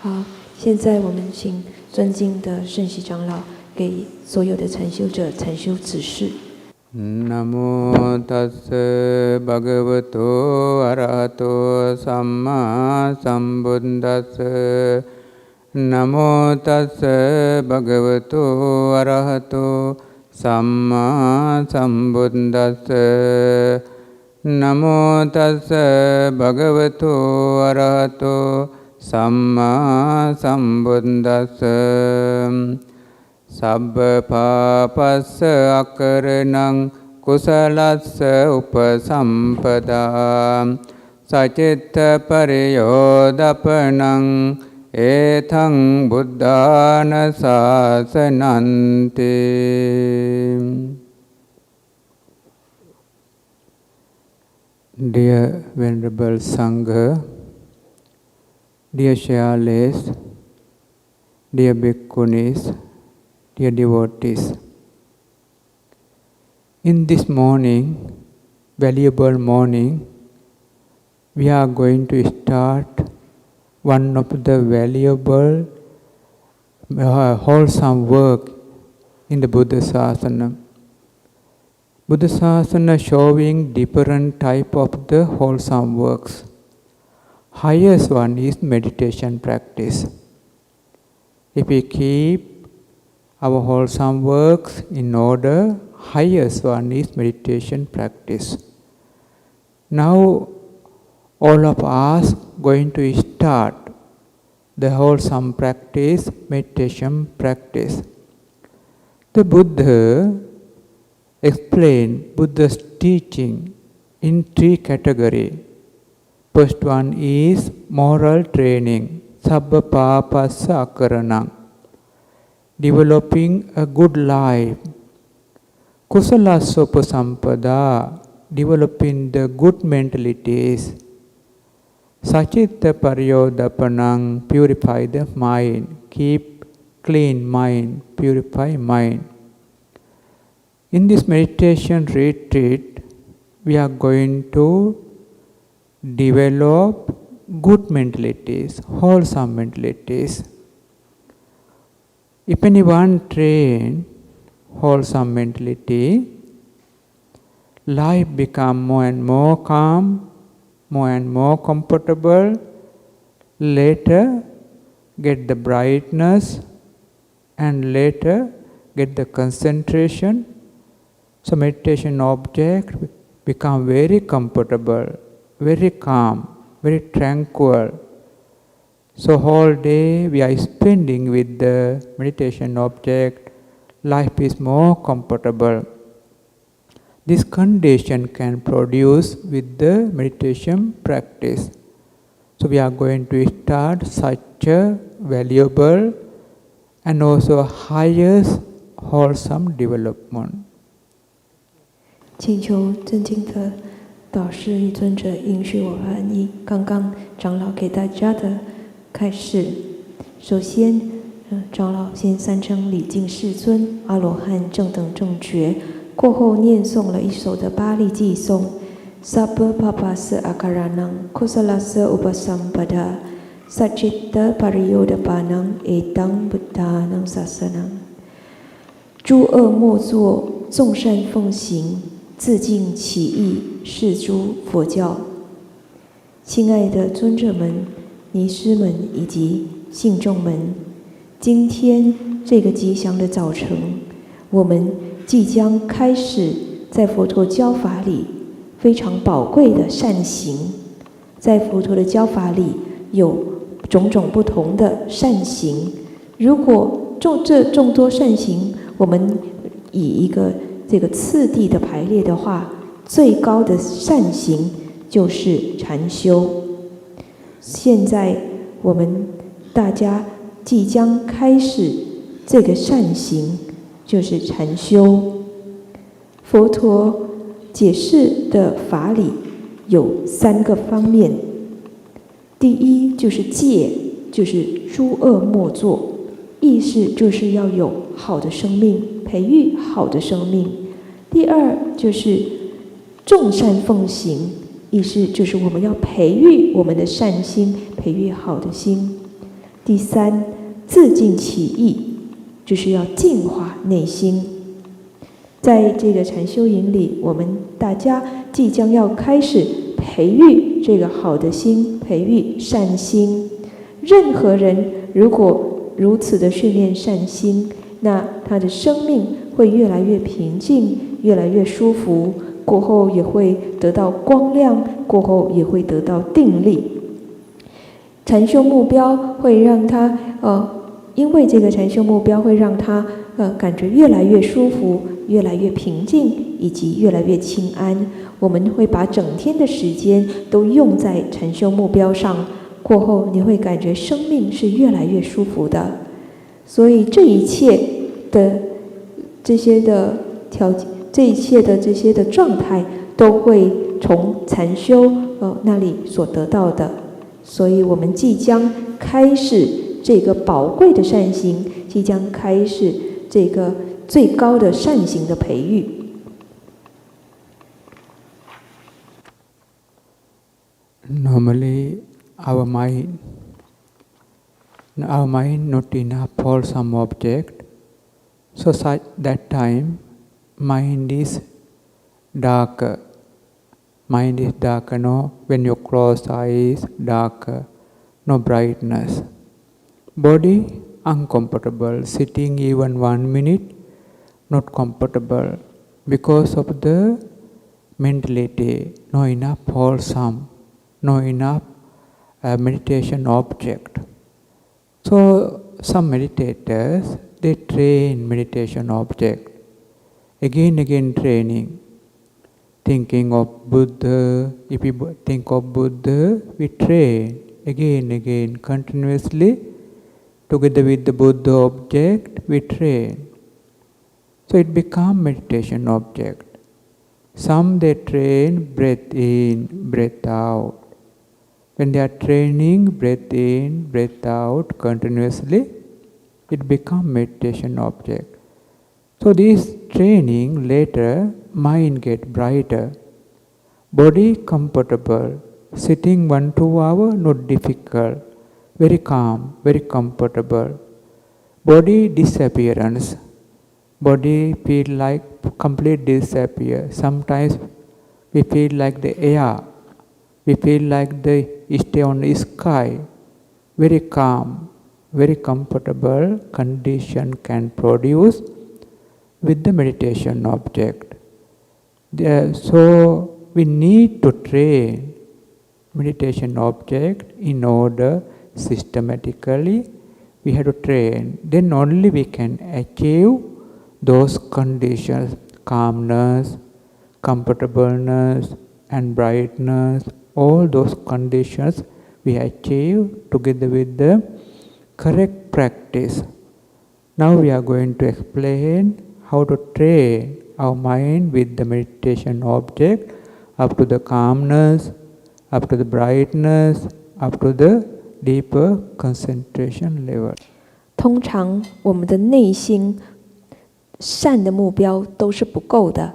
好，现在我们请尊敬的圣喜长老给所有的禅修者禅修指示。Namo tassa bhagavato arahato samma sambuddhassa. Namo tassa bhagavato arahato samma sambuddhassa. Namo tassa bhagavato arahato samma sambuddhassa. Sabba papassa akaranang kusalassa upasampada. Sacitta pariyodapanang ethang buddhana sasananti. Dear Venerable Sangha, dear Shyales, dear Bhikkhunis, dear devotees, in this morning, valuable morning, we are going to start one of the valuable, wholesome work in the Buddha Sasana. Buddha Sasana showing different type of the wholesome works. Highest one is meditation practice. If we keep our wholesome works in order, highest one is meditation practice. Now, all of us going to start the wholesome practice, meditation practice. The Buddha explained Buddha's teaching in three categories. First one is moral training, sabba papassa akaranang, developing a good life. Kusalassa upasampada, developing the good mentalities. Sacitta pariyodapanang, purify the mind, keep clean mind, purify mind. In this meditation retreat, we are going to develop good mentalities, wholesome mentalities. If anyone train wholesome mentality, life become more and more calm, more and more comfortable, later get the brightness, and later get the concentration. So meditation object become very comfortable, very calm, very tranquil. So whole day we are spending with the meditation object, life is more comfortable. This condition can produce with the meditation practice. So we are going to start such a valuable and also highest wholesome development. 请求尊敬的导师与尊者允许我翻译刚刚长老给大家的开示。首先，长老先三称礼敬世尊、阿罗汉、正等正觉，过后念诵了一首的巴利偈颂 Sabba papassa akaranang kusalassa upasampada sacitta pariyodapanang etang buddhanam sasanam。 诸恶莫作，众善奉行，自净其意，是诸佛教。亲爱的尊者们、尼师们以及信众们，今天这个吉祥的早晨，我们即将开始在佛陀教法里非常宝贵的善行。在佛陀的教法里有种种不同的善行，如果这众多善行，我们以一个这个次第的排列的话，最高的善行就是禅修。现在我们大家即将开始这个善行，就是禅修。佛陀解释的法理有3个方面。第一就是戒，就是诸恶莫作。意识就是要有好的生命，培育好的生命。第二就是众善奉行，意思就是我们要培育我们的善心，培育好的心。第三，自净其意，就是要净化内心。在这个禅修营里，我们大家即将要开始培育这个好的心，培育善心。任何人如果如此的训练善心，那他的生命会越来越平静，越来越舒服，过后也会得到光亮，过后也会得到定力。禅修目标会让他因为这个禅修目标会让他感觉越来越舒服，越来越平静，以及越来越清安。我们会把整天的时间都用在禅修目标上，过后你会感觉生命是越来越舒服的。所以这一切的这些的条件，这一切的这些的状态，都会从禅修那里所得到的。所以我们即将开始这个宝贵的善行，即将开始这个最高的善行的培育。Normally, our mind not enough for some object, so such that time mind is darker. Mind is darker, no? When you close eyes, darker, no brightness. Body uncomfortable, sitting even 1 minute, not comfortable because of the mentality, no enough wholesome, no enough meditation object. So some meditators, they train meditation object, again training. Thinking of Buddha, if we think of Buddha, we train again, continuously. Together with the Buddha object, we train. So it becomes meditation object. Some they train breath in, breath out. When they are training breath in, breath out continuously, it becomes meditation object. So this training later, mind get brighter, body comfortable, sitting 1-2 hours not difficult, very calm, very comfortable. Body disappearance, body feel like complete disappear. Sometimes we feel like the air, we feel like the stay on the sky, very calm, very comfortable condition can produce with the meditation object. So we need to train meditation object in order systematically. We have to train. Then only we can achieve those conditions: calmness, comfortableness, and brightness. All those conditions we achieve together with the correct practice. Now we are going to explain how to train our mind with the meditation object up to the calmness, up to the brightness, up to the deeper concentration level. 通常我们的内心善的目标都是不够的，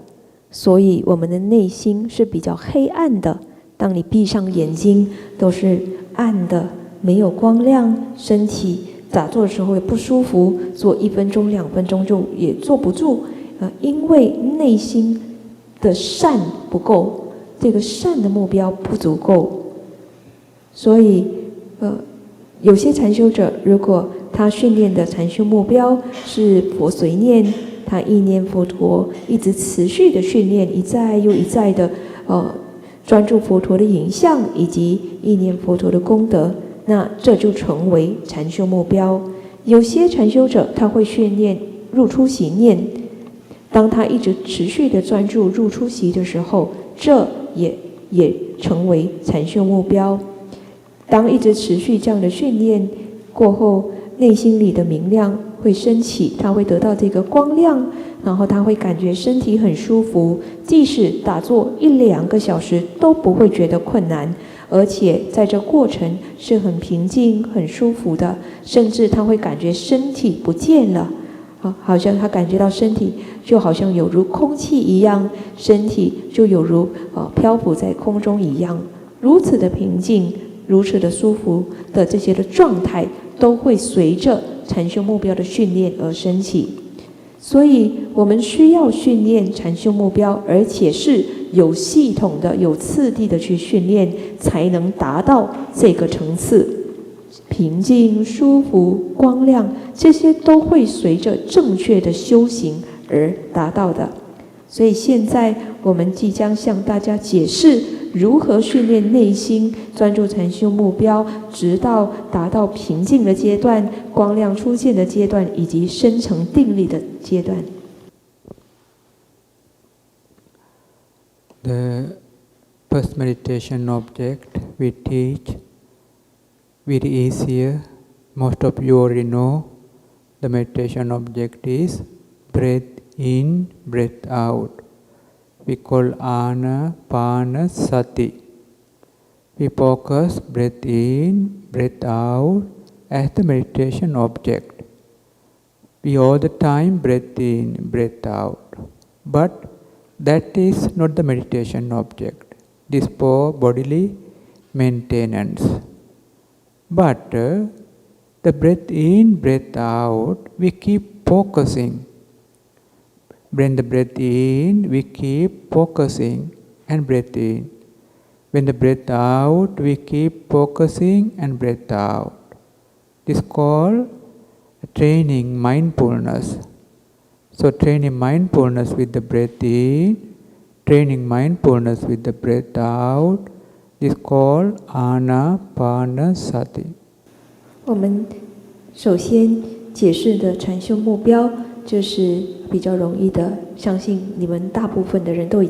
所以我们的内心是比较黑暗的。当你闭上眼睛，都是暗的，没有光亮，身体打坐的时候也不舒服，做1分钟、2分钟就也坐不住，因为内心的善不够，这个善的目标不足够，所以有些禅修者，如果他训练的禅修目标是佛随念，他意念佛陀，一直持续的训练，一再又一再的专注佛陀的影像以及意念佛陀的功德，那这就成为禅修目标。有些禅修者他会训练入出息念，当他一直持续的专注入出息的时候，这也成为禅修目标。当一直持续这样的训练过后，内心里的明亮会升起，他会得到这个光亮，然后他会感觉身体很舒服，即使打坐1-2个小时都不会觉得困难，而且在这过程是很平静、很舒服的，甚至他会感觉身体不见了，好像他感觉到身体就好像有如空气一样，身体就有如漂浮在空中一样，如此的平静，如此的舒服的这些的状态，都会随着禅修目标的训练而升起。所以我们需要训练禅修目标，而且是有系统的、有次第的去训练，才能达到这个层次。平静、舒服、光亮，这些都会随着正确的修行而达到的。所以现在我们即将向大家解释如何训练内心专注禅修目标，直到达到平静的阶段、光亮出现的阶段，以及深层定力的阶段。The first meditation object we teach very easier. Most of you already know the meditation object is breath in, breath out. We call Anapanasati. We focus breath in, breath out as the meditation object. We all the time breath in, breath out. But that is not the meditation object. This is for bodily maintenance. But the breath in, breath out, we keep focusing. When the breath in, we keep focusing and breath in. When the breath out, we keep focusing and breath out. This is called training mindfulness. So training mindfulness with the breath in, training mindfulness with the breath out, this is called Anapanasati. 我们首先解释的禅修目标就是比较容易的，相信你们大部分的人都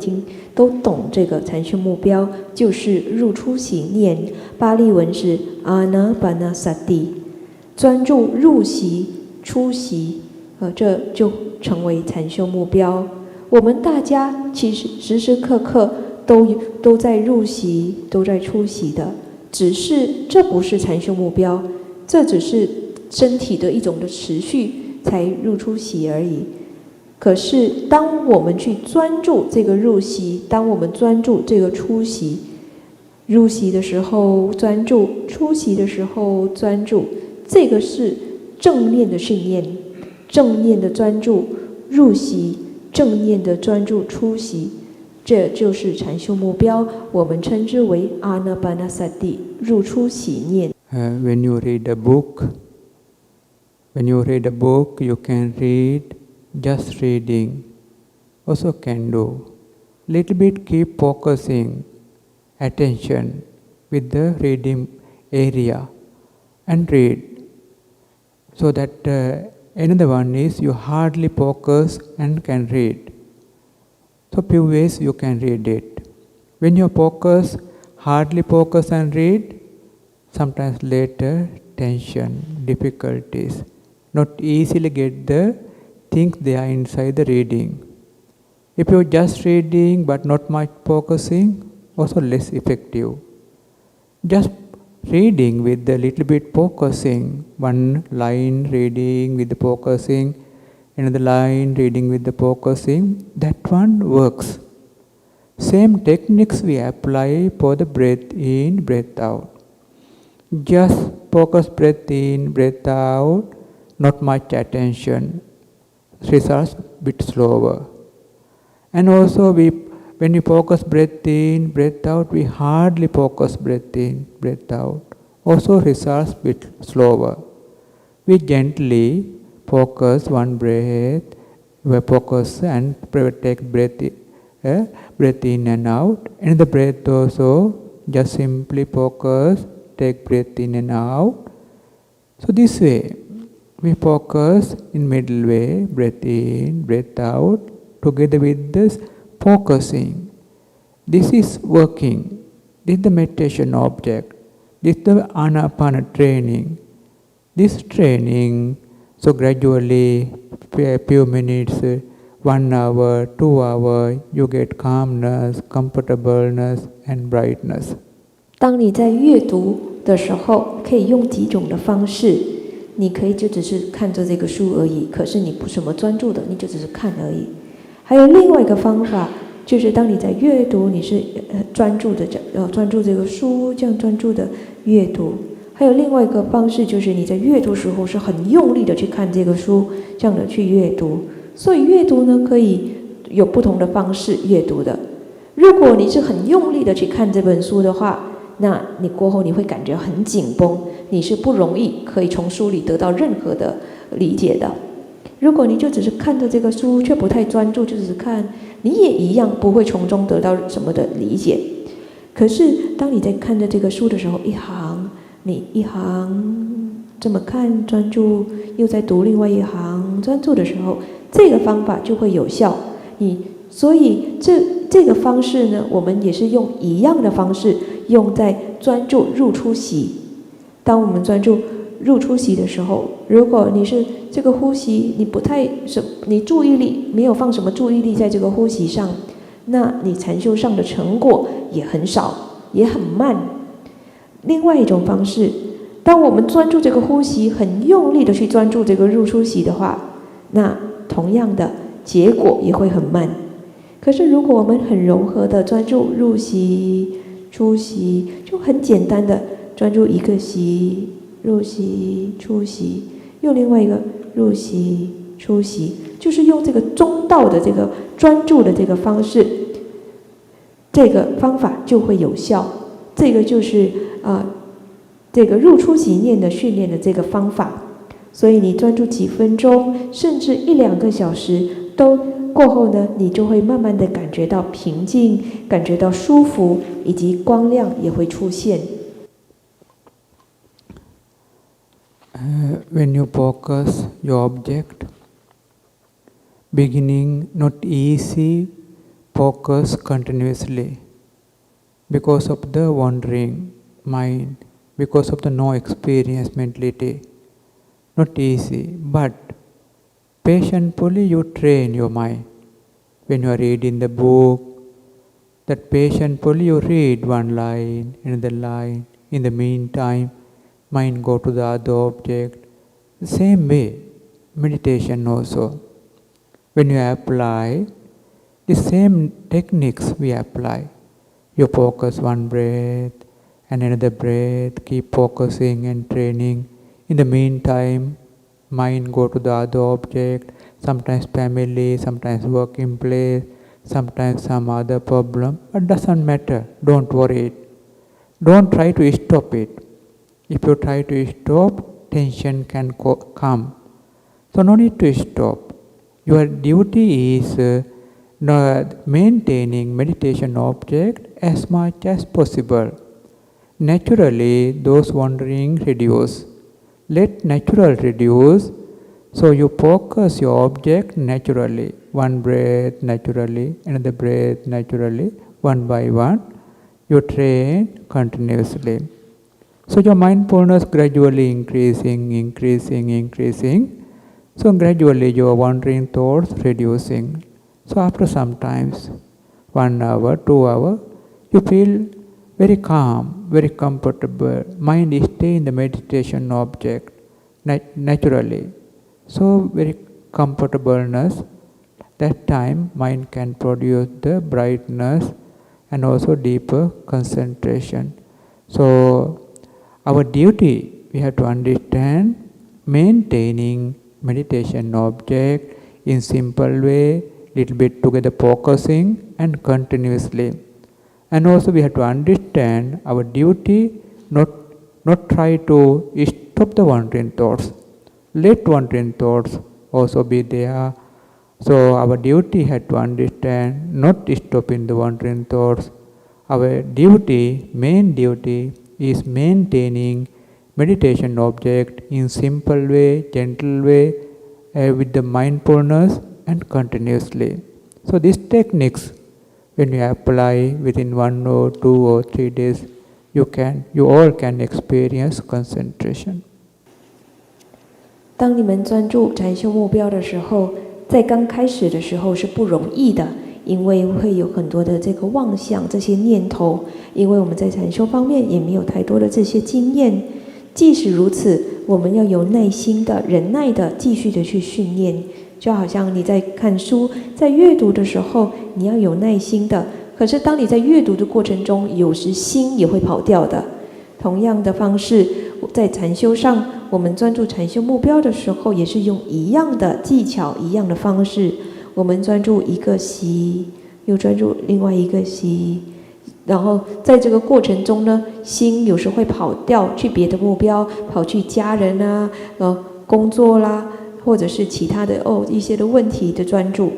懂这个禅修目标，就是入出息念，巴利文是 Anapanasati， 专注入息、出息，这就成为禅修目标。我们大家其实时时刻刻都在入息，都在出息的，只是这不是禅修目标，这只是身体的一种的持续才入出息而已。可是当我们去专注这个入息，当我们专注这个出息，入息的时候专注，出息的时候专注，这个是正念的训练，正念的专注入息，正念的专注出息，这就是禅修目标，我们称之为 Anapanasati 入出息念。When you read a book, you can read just reading. Also can do. Little bit keep focusing attention with the reading area and read. So that another one is you hardly focus and can read. So few ways you can read it. When you focus, hardly focus and read, sometimes later tension, difficulties, not easily get the things they are inside the reading. If you are just reading but not much focusing, also less effective. Just reading with a little bit focusing, one line reading with the focusing, another line reading with the focusing, that one works. Same techniques we apply for the breath in, breath out. Just focus breath in, breath out, not much attention, results bit slower. And also when we focus breath in, breath out, we hardly focus breath in, breath out. Also results bit slower. We gently focus one breath, we focus and take breath in and out. And the breath also just simply focus, take breath in and out. So this way we focus in middle way, breath in, breath out, together with this focusing. This is working. This is the meditation object. This is the Anapana training. This training, so gradually, a few minutes, 1 hour, 2 hours, you get calmness, comfortableness and brightness. 当你在阅读的时候，可以用几种的方式。你可以就只是看着这个书而已，可是你不什么专注的，你就只是看而已。还有另外一个方法，就是当你在阅读，你是专注的专注这个书，这样专注的阅读。还有另外一个方式，就是你在阅读时候是很用力的去看这个书，这样的去阅读。所以阅读呢，可以有不同的方式阅读的。如果你是很用力的去看这本书的话，那你过后你会感觉很紧绷，你是不容易可以从书里得到任何的理解的。如果你就只是看着这个书却不太专注，就只是看，你也一样不会从中得到什么的理解。可是当你在看着这个书的时候，你一行这么看专注，又在读另外一行专注的时候，这个方法就会有效。所以这个方式呢，我们也是用一样的方式，用在专注入出息。当我们专注入出息的时候，如果你是这个呼吸，你注意力没有放什么注意力在这个呼吸上，那你禅修上的成果也很少，也很慢。另外一种方式，当我们专注这个呼吸，很用力的去专注这个入出息的话，那同样的结果也会很慢。可是如果我们很融合的专注入息、出息，就很简单的专注一个息、入息、出息，用另外一个入息、出息，就是用这个中道的这个专注的这个方式，这个方法就会有效。这个就是这个入出息念的训练的这个方法。所以你专注几分钟，甚至1-2个小时都过后呢，你就会慢慢的感觉到平静，感觉到舒服，以及光亮也会出现。When you focus your object, beginning not easy, focus continuously because of the wandering mind, because of the no experience mentality. Not easy, but patiently you train your mind. When you are reading the book, that patiently you read one line, another line. In the meantime, mind go to the other object. The same way, meditation also. When you apply, the same techniques we apply. You focus one breath and another breath, keep focusing and training. In the meantime, mind go to the other object, sometimes family, sometimes working place, sometimes some other problem. It doesn't matter, don't worry it. Don't try to stop it. If you try to stop, tension can come. So no need to stop. Your duty is maintaining meditation object as much as possible. Naturally, those wandering reduce. Let natural reduce, so you focus your object naturally. One breath naturally, another breath naturally, one by one. You train continuously. So your mindfulness gradually increasing. So gradually your wandering thoughts reducing. So after some times, 1 hour, 2 hours, you feel very calm, very comfortable. Mind is stay in the meditation object naturally. So very comfortableness. That time mind can produce the brightness and also deeper concentration. So our duty, we have to understand maintaining meditation object in simple way, little bit together focusing and continuously. And also we have to understand our duty, not try to stop the wandering thoughts. Let wandering thoughts also be there. So our duty has to understand, not stopping the wandering thoughts. Our duty, main duty, is maintaining meditation object in simple way, gentle way, with the mindfulness and continuously. So these techniques, when you apply within 1 or 2 or 3 days, you all can experience concentration. 当你们专注禅修目标的时候，在刚开始的时候是不容易的，因为会有很多的这个妄想、这些念头，因为我们在禅修方面也没有太多的这些经验。即使如此，我们要有耐心的、忍耐的，继续的去训练。就好像你在看书，在阅读的时候，你要有耐心的。可是当你在阅读的过程中，有时心也会跑掉的。同样的方式，在禅修上，我们专注禅修目标的时候，也是用一样的技巧、一样的方式。我们专注一个息，又专注另外一个息，然后在这个过程中呢，心有时会跑掉去别的目标，跑去家人啊、工作啦，或者是其他的一些的问题的专注。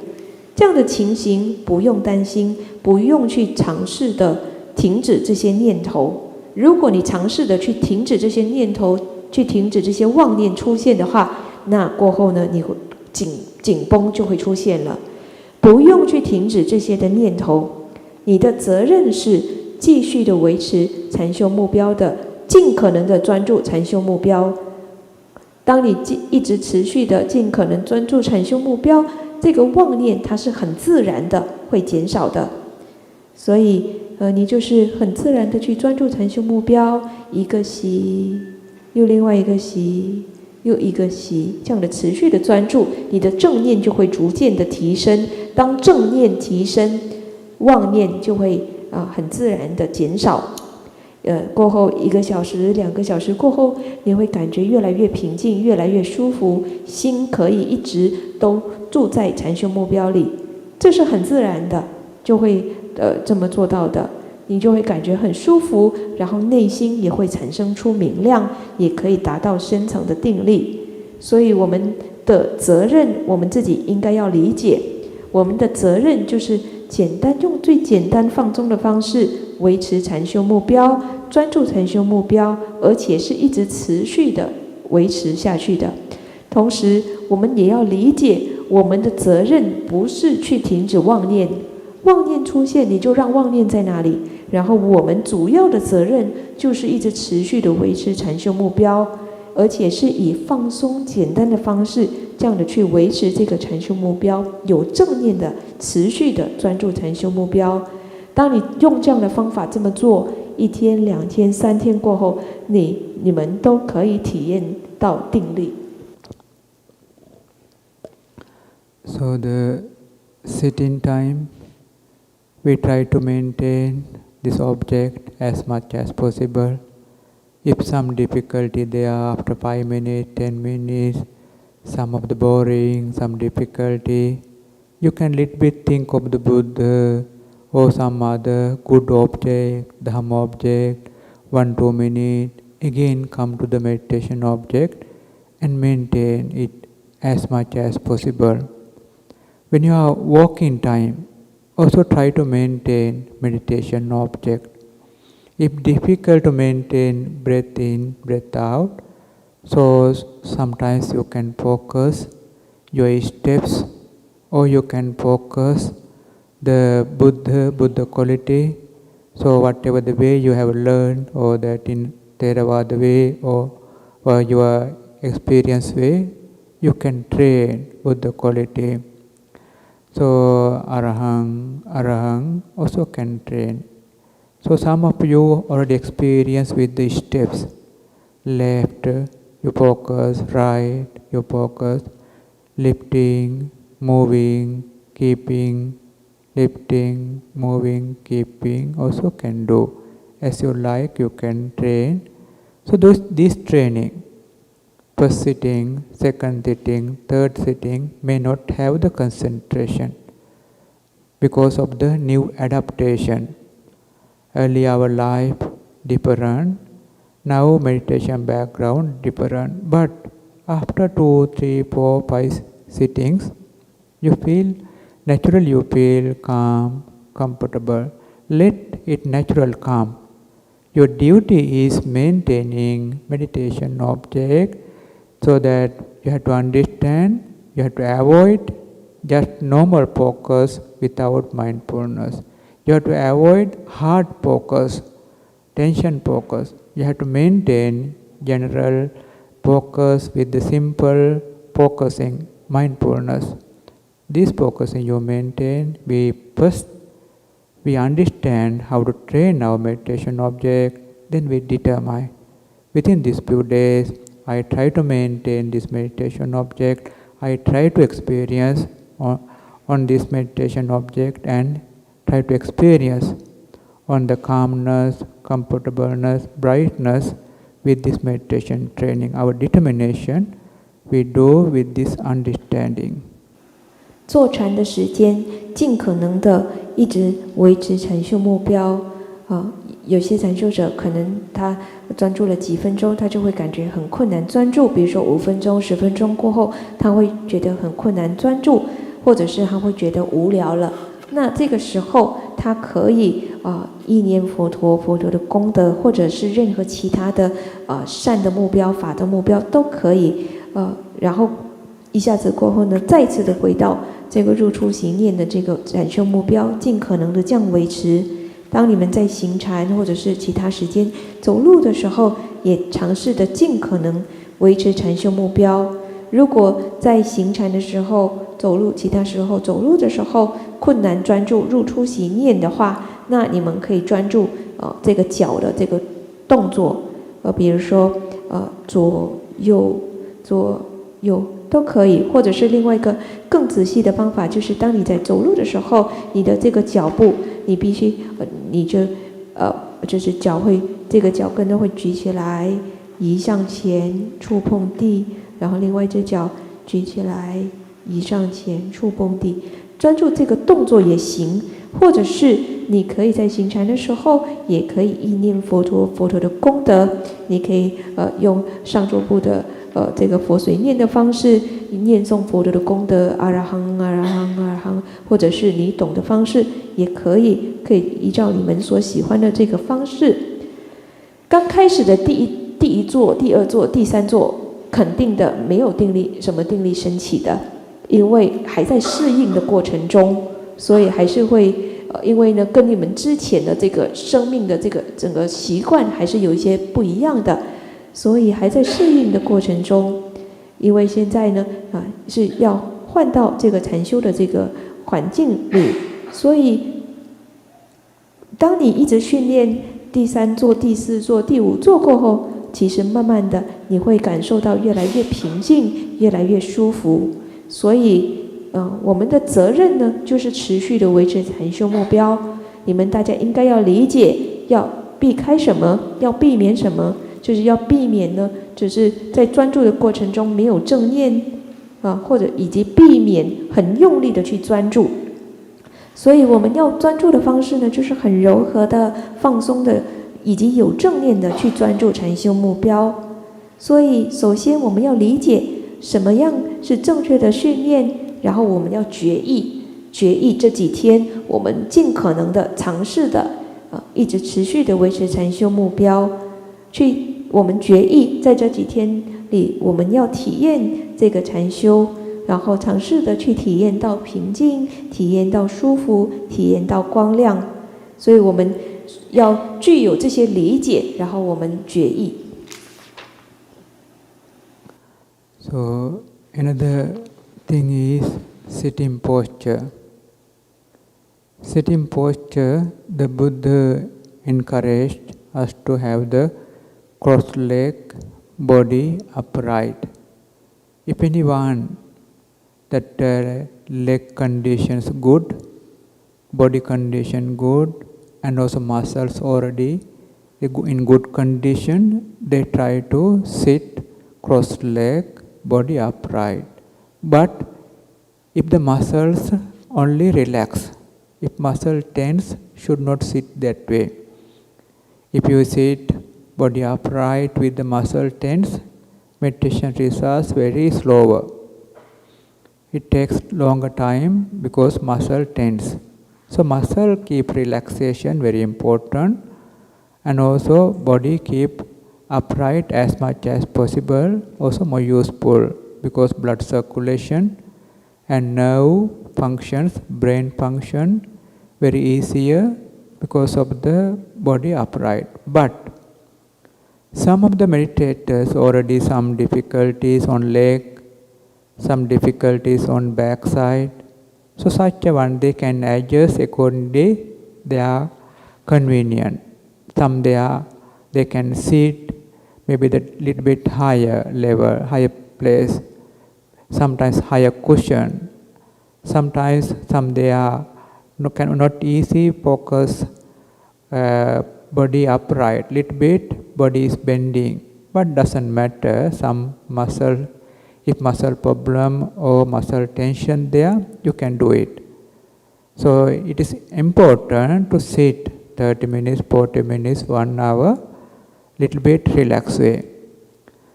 这样的情形不用担心，不用去尝试的停止这些念头。如果你尝试的去停止这些念头，去停止这些妄念出现的话，那过后呢，你会紧绷就会出现了。不用去停止这些的念头，你的责任是继续的维持禅修目标的，尽可能的专注禅修目标。当你一直持续的尽可能专注禅修目标，这个妄念它是很自然的会减少的。所以你就是很自然的去专注禅修目标，一个息，又另外一个息，又一个息，这样的持续的专注，你的正念就会逐渐的提升。当正念提升，妄念就会很自然的减少。过后1个小时、2个小时过后，你会感觉越来越平静，越来越舒服，心可以一直都住在禅修目标里，这是很自然的，就会这么做到的。你就会感觉很舒服，然后内心也会产生出明亮，也可以达到深层的定力。所以我们的责任，我们自己应该要理解，我们的责任就是用最简单放松的方式维持禅修目标，专注禅修目标，而且是一直持续的维持下去的。同时我们也要理解，我们的责任不是去停止妄念，妄念出现你就让妄念在那里，然后我们主要的责任就是一直持续的维持禅修目标，而且是以放松简单的方式，这样的去维持这个禅修目标，有正念的持续的专注禅修目标。当你用这样的方法这么做，1天、2天、3天过后，你们都可以体验到定力。So the sitting time, we try to maintain this object as much as possible. If some difficulty there after 5 minutes, 10 minutes, some of the boring, some difficulty, you can little bit think of the Buddha or some other good object, Dhamma object, 1-2 minutes, again come to the meditation object and maintain it as much as possible. When you are walking time, also try to maintain meditation object. If difficult to maintain breath in, breath out, so sometimes you can focus your steps, or you can focus the Buddha quality. So whatever the way you have learned, or that in Theravada way, or your experience way, you can train Buddha quality. So Arahang also can train. So some of you already experience with the steps. Left, you focus. Right, you focus. Lifting, moving, keeping. Lifting, moving, keeping. Also can do. As you like, you can train. So this training, first sitting, second sitting, third sitting, may not have the concentration because of the new adaptation. Early our life different, now meditation background different. But after 2, 3, 4, 5 sittings, you feel naturally, you feel calm, comfortable. Let it natural calm. Your duty is maintaining meditation object, so that you have to understand, you have to avoid just normal focus without mindfulness. You have to avoid hard focus, tension focus. You have to maintain general focus with the simple focusing, mindfulness. This focusing you maintain, we understand how to train our meditation object, then we determine. Within these few days, I try to maintain this meditation object. I try to experience on this meditation object and try to experience on the calmness, comfortableness, brightness with this meditation training. Our determination we do with this understanding. 坐禅的时间，尽可能的一直维持禅修目标。有些禅修者可能他专注了几分钟，他就会感觉很困难专注。比如说5分钟、10分钟过后，他会觉得很困难专注，或者是他会觉得无聊了。那这个时候，他可以意念佛陀，佛陀的功德，或者是任何其他的善的目标、法的目标都可以。然后一下子过后呢，再次的回到这个入出行念的这个禅修目标，尽可能的这样维持。当你们在行禅或者是其他时间走路的时候，也尝试的尽可能维持禅修目标。如果在行禅的时候走路，其他时候走路的时候困难专注入出行念的话，那你们可以专注这个脚的这个动作，比如说左右左右都可以，或者是另外一个更仔细的方法，就是当你在走路的时候，你的这个脚步，你必须就是脚会这个脚跟都会举起来，移向前触碰地，然后另外一只脚举起来，移上前触碰地，专注这个动作也行，或者是你可以在行禅的时候，也可以意念佛陀的功德，你可以用上座部的这个佛随念的方式念诵佛陀的功德，阿拉夯阿拉夯阿拉夯，或者是你懂的方式也可以依照你们所喜欢的这个方式。刚开始的第一座、第二座、第三座，肯定的没有什么定力升起的，因为还在适应的过程中，所以还是会因为呢跟你们之前的这个生命的这个整个习惯还是有一些不一样的，所以还在适应的过程中。因为现在呢是要换到这个禅修的这个环境里，所以当你一直训练第3座、第4座、第5座过后，其实慢慢的你会感受到越来越平静，越来越舒服。所以我们的责任呢，就是持续的维持禅修目标。你们大家应该要理解，要避开什么，要避免什么，就是要避免呢，只是在专注的过程中没有正念或者以及避免很用力的去专注。所以我们要专注的方式呢，就是很柔和的、放松的，以及有正念的去专注禅修目标。所以首先我们要理解什么样是正确的训练，然后我们要决议这几天我们尽可能的尝试的一直持续的维持禅修目标。我们决议在这几天里，我们要体验这个禅修，然后尝试的去体验到平静，体验到舒服，体验到光亮。所以我们要具有这些理解，然后我们决议。So another thing is sitting posture. Sitting posture, the Buddha encouraged us to have the crossed leg, body upright. If anyone that leg conditions good, body condition good, and also muscles already in good condition, they try to sit crossed leg, body upright. But if the muscles only relax, if muscle tense, should not sit that way. If you sit body upright with the muscle tense, meditation results very slower. It takes longer time because muscle tense. So muscle keep relaxation very important, and also body keep upright as much as possible, also more useful because blood circulation and nerve functions, brain function very easier because of the body upright. But some of the meditators already some difficulties on leg, some difficulties on back side. So such a one they can adjust accordingly their convenient. Some they can sit maybe the little bit higher level, higher place, sometimes higher cushion, sometimes some they are not easy focus body upright, little bit body is bending, but doesn't matter. Some muscle, if muscle problem or muscle tension there, you can do it. So it is important to sit 30 minutes, 40 minutes, 1 hour, little bit relaxed way.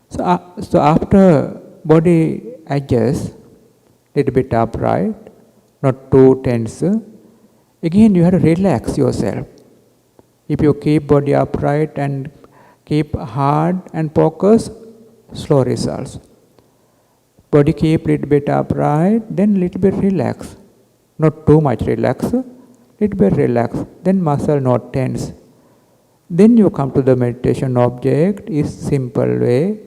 So after body adjusts, little bit upright, not too tense, again you have to relax yourself. If you keep body upright and keep hard and focus, slow results. Body keep little bit upright, then little bit relax. Not too much relax, little bit relax, then muscle not tense. Then you come to the meditation object is simple way,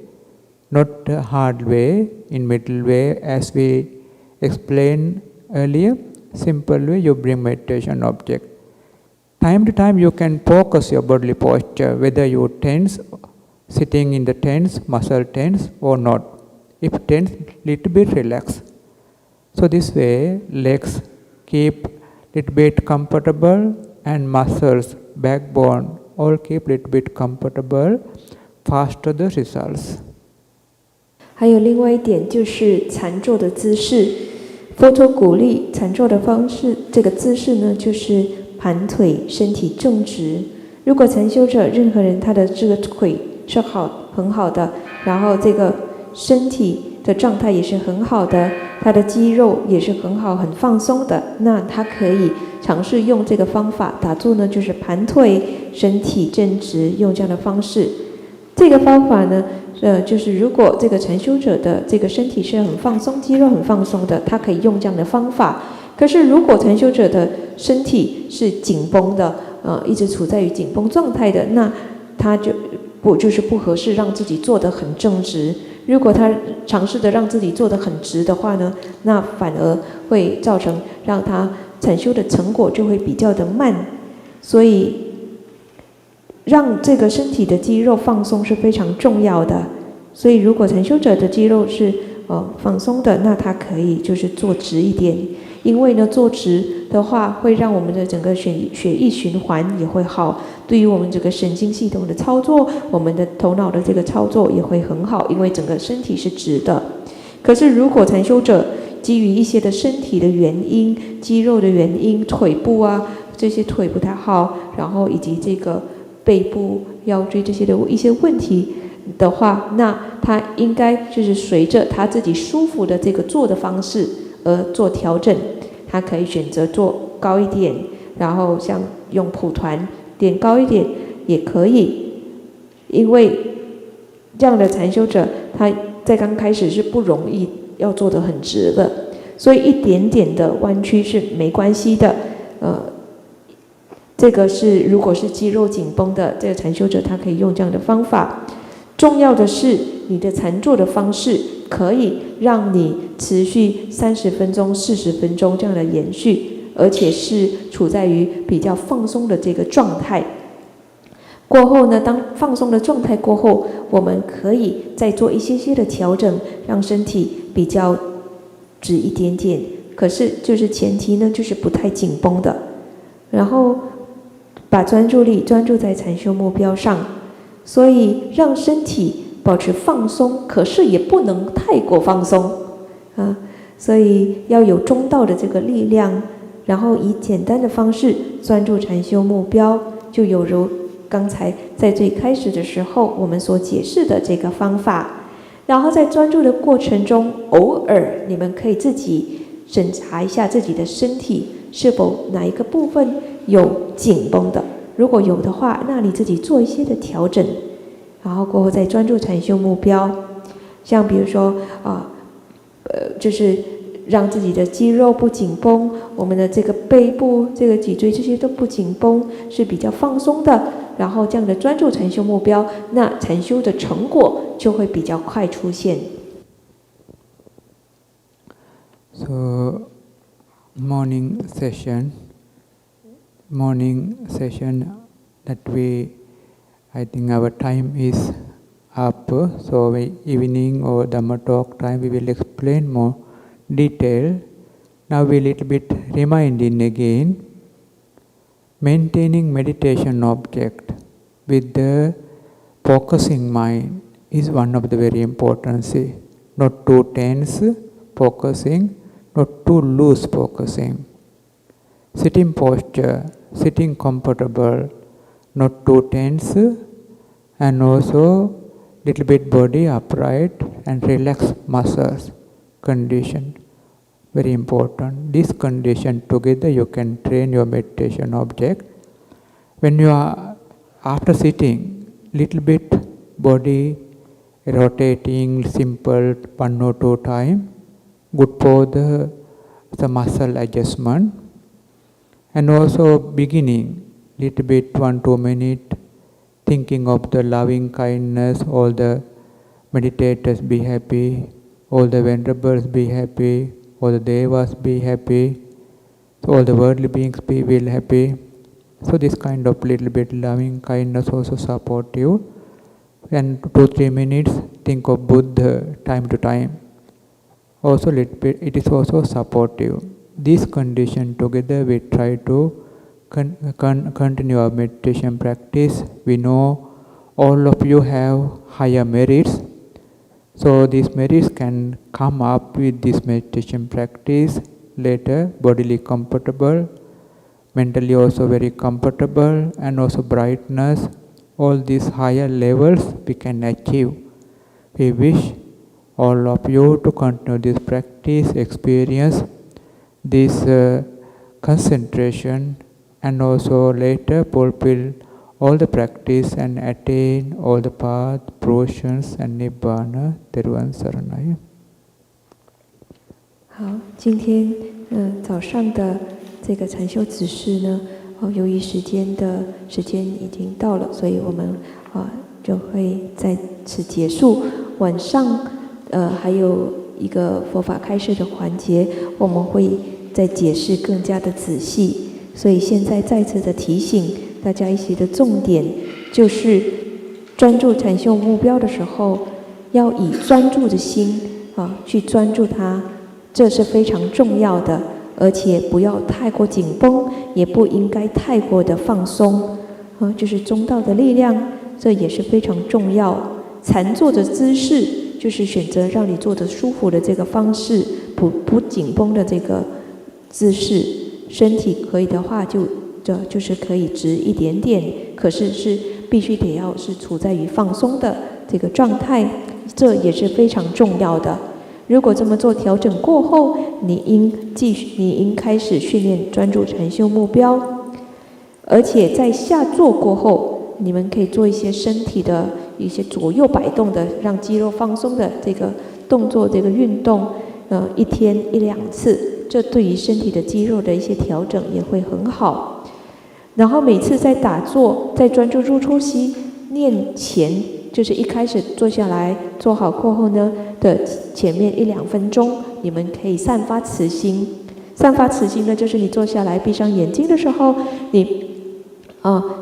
not hard way, in middle way as we explained earlier, simple way you bring meditation object. Time to time you can focus your bodily posture, whether you tense, sitting in the tense, muscle tense or not. If tense, little bit relax. So this way legs keep little bit comfortable and muscles, backbone all keep little bit comfortable, faster the results. 还有另外一点就是禅坐的姿势，佛陀鼓励禅坐的方式，这个姿势呢就是盘腿，身体正直。如果禅修者任何人他的这个腿是很好的，然后这个身体的状态也是很好的，他的肌肉也是很好很放松的，那他可以尝试用这个方法打坐呢，就是盘腿，身体正直，用这样的方式。这个方法呢，就是如果这个禅修者的这个身体是很放松，肌肉很放松的，他可以用这样的方法。可是如果禅修者的身体是紧绷的，一直处在于紧绷状态的，那他就是不合适让自己做得很正直。如果他尝试的让自己做得很直的话呢，那反而会造成让他禅修的成果就会比较的慢。所以让这个身体的肌肉放松是非常重要的。所以如果禅修者的肌肉是放松的，那他可以就是坐直一点。因为呢，坐直的话会让我们的整个血液循环也会好，对于我们整个神经系统的操作，我们的头脑的这个操作也会很好，因为整个身体是直的。可是如果禅修者基于一些的身体的原因、肌肉的原因、腿部啊这些腿不太好，然后以及这个背部、腰椎这些的一些问题的话，那他应该就是随着他自己舒服的这个坐的方式而做调整。他可以选择坐高一点，然后像用蒲团垫高一点也可以。因为这样的禅修者他在刚开始是不容易要做得很直的，所以一点点的弯曲是没关系的。这个是如果是肌肉紧绷的这个禅修者，他可以用这样的方法。重要的是你的禅坐的方式可以让你持续30分钟、40分钟这样的延续，而且是处在于比较放松的这个状态。过后呢，当放松的状态过后，我们可以再做一些的调整，让身体比较直一点点。可是就是前提呢，就是不太紧绷的，然后把专注力专注在禅修目标上。所以让身体保持放松，可是也不能太过放松所以要有中道的这个力量，然后以简单的方式专注禅修目标，就有如刚才在最开始的时候我们所解释的这个方法。然后在专注的过程中，偶尔你们可以自己审查一下自己的身体是否哪一个部分有紧绷的，如果有的话，那你自己做一些的调整，然后过后再专注禅修目标。像比如说就是让自己的肌肉不紧绷，我们的这个背部、这个脊椎这些都不紧绷，是比较放松的。然后这样的专注禅修目标，那禅修的成果就会比较快出现。So morning session that I think our time is up. So evening or Dhamma talk time we will explain more detail. Now we little bit reminding again. Maintaining meditation object with the focusing mind is one of the very important things. Not too tense focusing, not too loose focusing. Sitting posture, sitting comfortable, not too tense, and also little bit body upright and relaxed muscles condition. Very important. This condition together you can train your meditation object. When you are after sitting, little bit body rotating simple 1 or 2 times, good for the muscle adjustment. And also beginning, little bit 1-2 minutes, thinking of the loving kindness, all the meditators be happy, all the venerables be happy, all the devas be happy, so all the worldly beings will happy. So this kind of little bit loving kindness also support you. And 2-3 minutes, think of Buddha time to time. Also little bit, it is also supportive. This condition together we try to continue our meditation practice. We know all of you have higher merits. So these merits can come up with this meditation practice later, bodily comfortable, mentally also very comfortable, and also brightness. All these higher levels we can achieve. We wish all of you to continue this practice, experience this concentration, and also later fulfill all the practice and attain all the path, fruitions and nibbana. Teruvan Saranaya. 好，今天早上的这个禅修指示呢，由于时间已经到了，所以我们就会在此结束。晚上还有一个佛法开示的环节，我们会再解释更加的仔细。所以现在再次的提醒大家一些的重点，就是专注禅修目标的时候，要以专注的心去专注它，这是非常重要的。而且不要太过紧绷，也不应该太过的放松，就是中道的力量，这也是非常重要。禅坐的姿势，就是选择让你坐得舒服的这个方式，不紧绷的这个姿势。身体可以的话，就是可以直一点点，可是必须得要是处在于放松的这个状态，这也是非常重要的。如果这么做调整过后，你应开始训练专注禅修目标，而且在下坐过后，你们可以做一些身体的一些左右摆动的，让肌肉放松的这个动作，这个运动，1天1-2次，这对于身体的肌肉的一些调整也会很好。然后每次在打坐，在专注入出息念前，就是一开始坐下来坐好过后呢的前面1-2分钟，你们可以散发慈心。散发慈心呢，就是你坐下来闭上眼睛的时候，你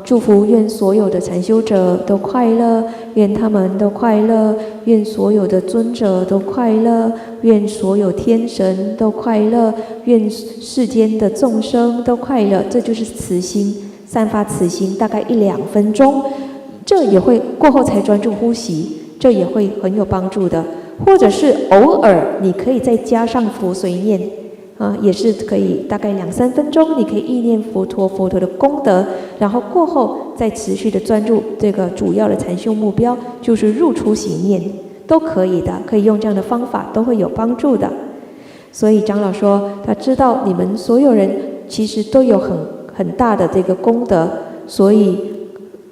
祝福愿所有的禅修者都快乐，愿他们都快乐，愿所有的尊者都快乐，愿所有天神都快乐，愿世间的众生都快乐。这就是慈心，散发慈心，大概1-2分钟。这也会过后才专注呼吸，这也会很有帮助的。或者是偶尔你可以再加上佛随念，也是可以，大概2-3分钟，你可以意念佛陀的功德，然后过后再持续的专注这个主要的禅修目标，就是入出息念，都可以的，可以用这样的方法，都会有帮助的。所以长老说，他知道你们所有人其实都有很大的这个功德，所以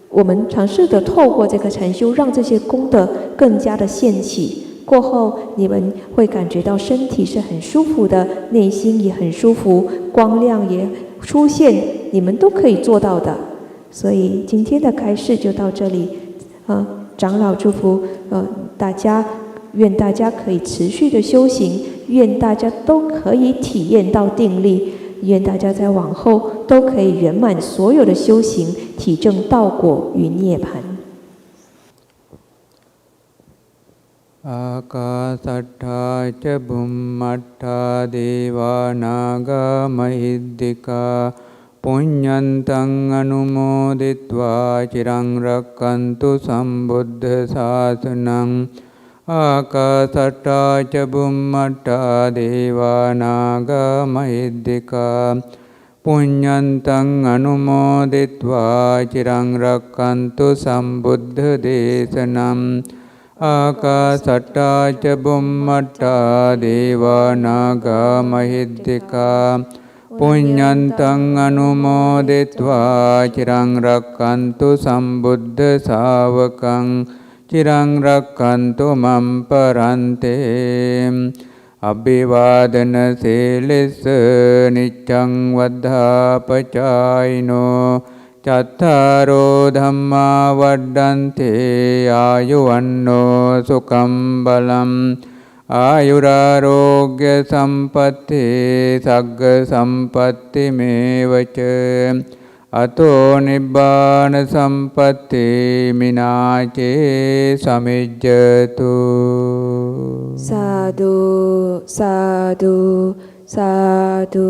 我们尝试的透过这个禅修，让这些功德更加的现起。过后你们会感觉到身体是很舒服的，内心也很舒服，光亮也出现，你们都可以做到的。所以今天的开示就到这里，长老祝福大家，愿大家可以持续的修行，愿大家都可以体验到定力，愿大家在往后都可以圆满所有的修行，体证道果与涅槃。ආකාසට්ඨා ච බුම්මට්ඨා දේවා නාග මහිද්దికා පුඤ්ඤන්තං අනුමෝදිත්වා චිරං රක්칸තු සම්බුද්ධ ශාසනං ආකාසට්ඨා ච බුම්මට්ඨා දේවා නාග මහිද්దికා පුඤ්ඤන්තං අනුමෝදිත්වා චිරං රක්칸තු සම්බුද්ධ දේශනං ආකාසට්ඨා ච බුම්මට්ඨා දේවා නාග මහිද්దికා පුඤ්ඤන්තං අනුමෝදිත්වා චිරං රක්칸තු සම්බුද්ධ ශාවකං චිරං රක්칸තු මම් පරන්තේ අභිවාදන සීලස්ස නිච්ඡං වද්ධාපචායිනෝ චත්තාරෝ ධම්මා වඩ්ඩන්තේ ආයුවන්නෝ සුඛං බලං ආයුරාෝග්‍ය සම්පatti සග්ග සම්පatti මේවච අතෝ නිබ්බාන සම්පatti මිනාචේ සමිජ්ජතු සාදු සාදු සාදු